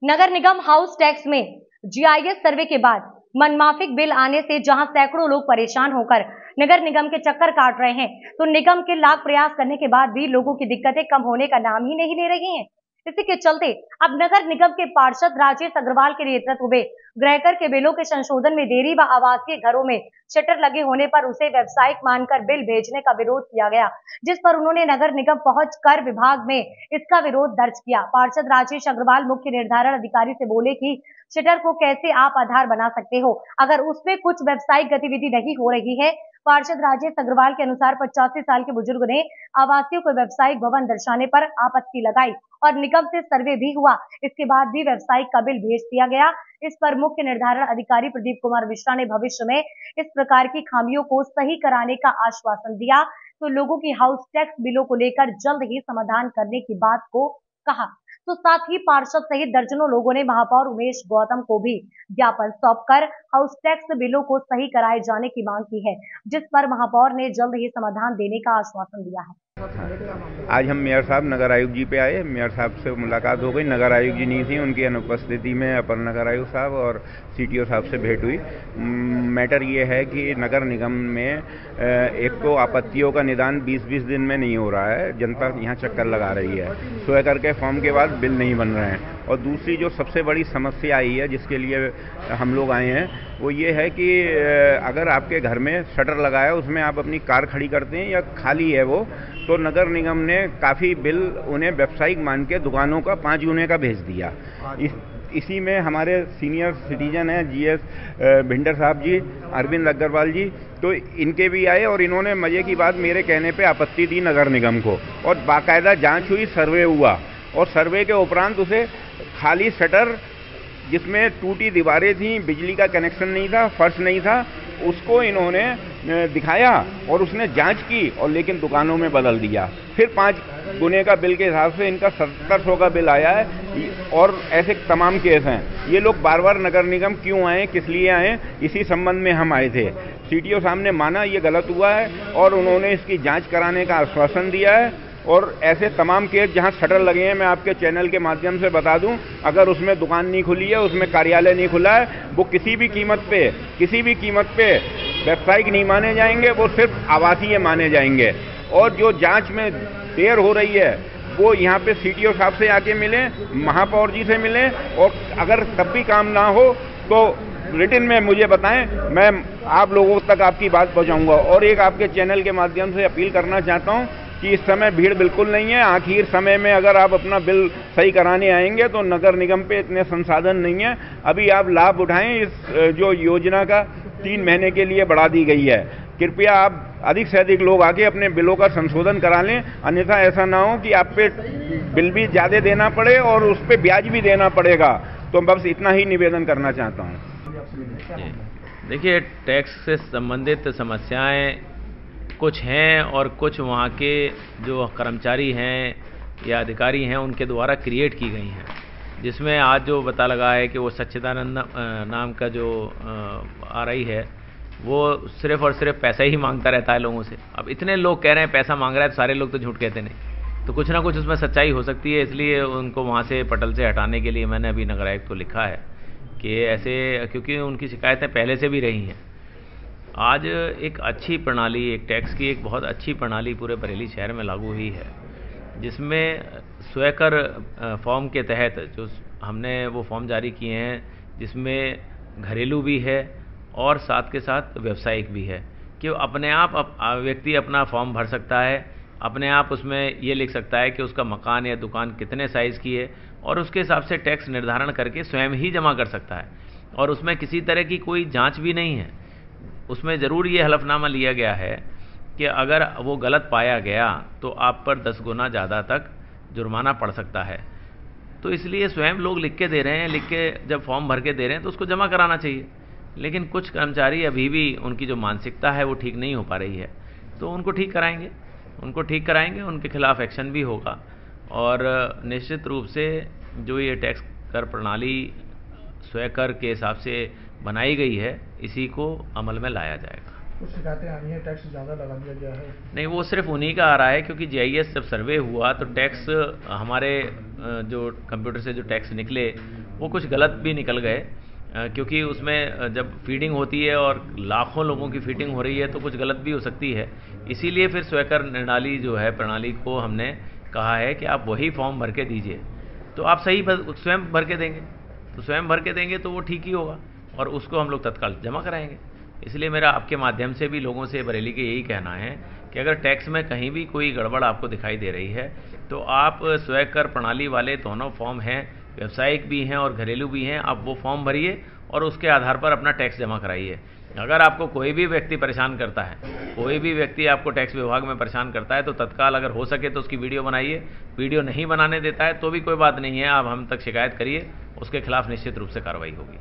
नगर निगम house tax में GIS सर्वे के बाद मनमाफिक बिल आने से जहां सैकड़ों लोग परेशान होकर नगर निगम के चक्कर काट रहे हैं, तो निगम के लाख प्रयास करने के बाद भी लोगों की दिक्कतें कम होने का नाम ही नहीं ले रही हैं। इसी के चलते अब नगर निगम के पार्षद राजेश अग्रवाल के नेतृत्व में गृहकर के बिलों के संशोधन में देरी व आवासीय घरों में शटर लगे होने पर उसे व्यावसायिक मानकर बिल भेजने का विरोध किया गया, जिस पर उन्होंने नगर निगम पहुंच कर विभाग में इसका विरोध दर्ज किया। पार्षद राजेश अग्रवाल मुख्य निर्धारण अधिकारी से बोले कि शटर को कैसे आप आधार बना सकते हो अगर उसमें कुछ व्यावसायिक गतिविधि नहीं हो रही है। पार्षद राजेश अग्रवाल के अनुसार 85 साल के बुजुर्ग ने आवासियों को व्यावसायिक भवन दर्शाने पर आपत्ति लगाई और निगम से सर्वे भी हुआ, इसके बाद भी व्यावसायिक का बिल भेज दिया गया। इस पर मुख्य निर्धारण अधिकारी प्रदीप कुमार मिश्रा ने भविष्य में इस प्रकार की खामियों को सही कराने का आश्वासन दिया, तो लोगों की हाउस टैक्स बिलों को लेकर जल्द ही समाधान करने की बात को कहा। तो साथ ही पार्षद सहित दर्जनों लोगों ने महापौर उमेश गौतम को भी ज्ञापन सौंपकर हाउस टैक्स बिलों को सही कराए जाने की मांग की है, जिस पर महापौर ने जल्द ही समाधान देने का आश्वासन दिया है। आज हम मेयर साहब नगर आयुक्त जी पे आए। मेयर साहब से मुलाकात हो गई। नगर आयुक्त जी नहीं थी, उनकी अनुपस्थिति में अपर नगर आयुक्त साहब और सीटीओ साहब से भेंट हुई। मैटर ये है कि नगर निगम में एक तो आपत्तियों का निदान 20-20 दिन में नहीं हो रहा है, जनता यहाँ चक्कर लगा रही है, स्वयं करके फॉर्म के बाद बिल नहीं बन रहे हैं। और दूसरी जो सबसे बड़ी समस्या आई है जिसके लिए हम लोग आए हैं वो ये है कि अगर आपके घर में शटर लगा है, उसमें आप अपनी कार खड़ी करते हैं या खाली है वो, तो नगर निगम ने काफ़ी बिल उन्हें व्यावसायिक मान के दुकानों का 5 गुने का भेज दिया। इसी में हमारे सीनियर सिटीजन हैं जीएस भिंडर साहब जी, अरविंद अग्रवाल जी, तो इनके भी आए और इन्होंने मजे की बात मेरे कहने पे आपत्ति दी नगर निगम को, और बाकायदा जांच हुई, सर्वे हुआ, और सर्वे के उपरांत उसे खाली शटर जिसमें टूटी दीवारें थी, बिजली का कनेक्शन नहीं था, फर्श नहीं था, उसको इन्होंने दिखाया और उसने जांच की और लेकिन दुकानों में बदल दिया। फिर 5 गुने का बिल के हिसाब से इनका 1700 का बिल आया है, और ऐसे तमाम केस हैं। ये लोग बार बार नगर निगम क्यों आए, किस लिए आए, इसी संबंध में हम आए थे। सीटीओ साहब ने माना ये गलत हुआ है और उन्होंने इसकी जाँच कराने का आश्वासन दिया है। और ऐसे तमाम केस जहां शटर लगे हैं, मैं आपके चैनल के माध्यम से बता दूं, अगर उसमें दुकान नहीं खुली है, उसमें कार्यालय नहीं खुला है, वो किसी भी कीमत पे व्यावसायिक नहीं माने जाएंगे, वो सिर्फ आवासीय माने जाएंगे। और जो जांच में देर हो रही है वो यहाँ पे सीटीओ साहब से आके मिले, महापौर जी से मिले, और अगर तब भी काम ना हो तो रिटन में मुझे बताएं, मैं आप लोगों तक आपकी बात पहुँचाऊँगा। और एक आपके चैनल के माध्यम से अपील करना चाहता हूँ कि इस समय भीड़ बिल्कुल नहीं है। आखिर समय में अगर आप अपना बिल सही कराने आएंगे तो नगर निगम पे इतने संसाधन नहीं है। अभी आप लाभ उठाएं, इस जो योजना का 3 महीने के लिए बढ़ा दी गई है। कृपया आप अधिक से अधिक लोग आके अपने बिलों का संशोधन करा लें, अन्यथा ऐसा ना हो कि आप पे बिल भी ज़्यादा देना पड़े और उस पर ब्याज भी देना पड़ेगा। तो बस इतना ही निवेदन करना चाहता हूँ। देखिए, टैक्स से संबंधित समस्याएं कुछ हैं और कुछ वहाँ के जो कर्मचारी हैं या अधिकारी हैं उनके द्वारा क्रिएट की गई हैं, जिसमें आज जो पता लगा है कि वो सच्चिदानंद नाम का जो आरआई है वो सिर्फ़ और सिर्फ पैसा ही मांगता रहता है लोगों से। अब इतने लोग कह रहे हैं पैसा मांग रहा है तो सारे लोग तो झूठ कहते नहीं, तो कुछ ना कुछ उसमें सच्चाई हो सकती है। इसलिए उनको वहाँ से पटल से हटाने के लिए मैंने अभी नगर आयुक्त को लिखा है कि ऐसे, क्योंकि उनकी शिकायतें पहले से भी रही हैं। आज एक अच्छी प्रणाली, एक टैक्स की एक बहुत अच्छी प्रणाली पूरे बरेली शहर में लागू हुई है, जिसमें स्वयकर फॉर्म के तहत जो हमने वो फॉर्म जारी किए हैं, जिसमें घरेलू भी है और साथ के साथ व्यावसायिक भी है, कि अपने आप व्यक्ति अपना फॉर्म भर सकता है, अपने आप उसमें ये लिख सकता है कि उसका मकान या दुकान कितने साइज़ की है, और उसके हिसाब से टैक्स निर्धारण करके स्वयं ही जमा कर सकता है। और उसमें किसी तरह की कोई जाँच भी नहीं है। उसमें ज़रूर ये हलफनामा लिया गया है कि अगर वो गलत पाया गया तो आप पर 10 गुना ज़्यादा तक जुर्माना पड़ सकता है। तो इसलिए स्वयं लोग लिख के दे रहे हैं, लिख के जब फॉर्म भर के दे रहे हैं तो उसको जमा कराना चाहिए। लेकिन कुछ कर्मचारी अभी भी, उनकी जो मानसिकता है वो ठीक नहीं हो पा रही है, तो उनको ठीक कराएंगे, उनके खिलाफ एक्शन भी होगा। और निश्चित रूप से जो ये टैक्स कर प्रणाली स्वयं कर के हिसाब से बनाई गई है, इसी को अमल में लाया जाएगा। कुछ शिकायतें आ रही हैं, टैक्स ज़्यादा लगा दिया गया है। नहीं, वो सिर्फ उन्हीं का आ रहा है, क्योंकि जीआईएस जब सर्वे हुआ तो टैक्स हमारे जो कंप्यूटर से जो टैक्स निकले वो कुछ गलत भी निकल गए, क्योंकि उसमें जब फीडिंग होती है और लाखों लोगों की फीडिंग हो रही है तो कुछ गलत भी हो सकती है। इसीलिए फिर स्वयंकर निणाली जो है प्रणाली को हमने कहा है कि आप वही फॉर्म भर के दीजिए। तो आप सही स्वयं भर के देंगे, तो स्वयं भर के देंगे तो वो ठीक ही होगा और उसको हम लोग तत्काल जमा कराएंगे। इसलिए मेरा आपके माध्यम से भी लोगों से बरेली के यही कहना है कि अगर टैक्स में कहीं भी कोई गड़बड़ आपको दिखाई दे रही है तो आप स्वयंकर प्रणाली वाले दोनों फॉर्म हैं, व्यावसायिक भी हैं और घरेलू भी हैं, आप वो फॉर्म भरिए और उसके आधार पर अपना टैक्स जमा कराइए। अगर आपको कोई भी व्यक्ति परेशान करता है, कोई भी व्यक्ति आपको टैक्स विभाग में परेशान करता है, तो तत्काल अगर हो सके तो उसकी वीडियो बनाइए। वीडियो नहीं बनाने देता है तो भी कोई बात नहीं है, आप हम तक शिकायत करिए, उसके खिलाफ निश्चित रूप से कार्रवाई होगी।